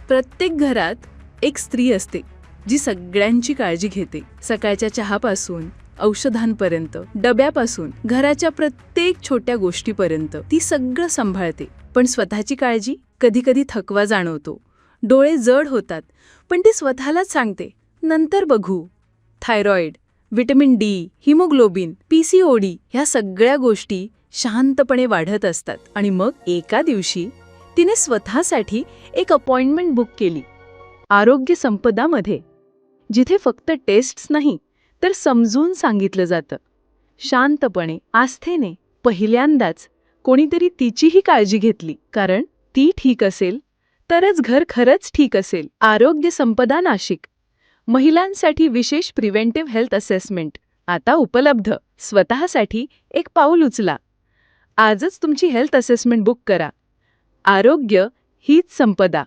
प्रत्येक घरात एक स्त्री असते जी सगळ्यांची काळजी घेते. सकाळच्या चहापासून औषधांपर्यंत, डब्यापासून घराच्या प्रत्येक छोट्या गोष्टीपर्यंत ती सगळं सांभाळते. पण स्वतःची काळजी कधी कधी थकवा जाणवतो, डोळे जड होतात, पण ती स्वतःलाच सांगते नंतर बघू. Thyroid, vitamin D, haemoglobin, PCOD ह्या सगळ्या गोष्टी शांतपणे वाढत असतात. आणि मग एका दिवशी तिने स्वतःसाठी एक अपॉइंटमेंट बुक केली आरोग्य संपदामध्ये, जिथे फक्त टेस्ट्स नाही तर समजून सांगितलं जातं शांतपणे, आस्थेने. पहिल्यांदाच कोणीतरी तिचीही काळजी घेतली, कारण ती ठीक असेल तरच घर खरंच ठीक असेल. आरोग्य संपदा नाशिक, महिलांसाठी विशेष प्रिव्हेंटिव्ह हेल्थ असेसमेंट आता उपलब्ध. स्वतःसाठी एक पाऊल उचला. आजच तुमची हेल्थ असेसमेंट बुक करा. आरोग्य हीच संपदा.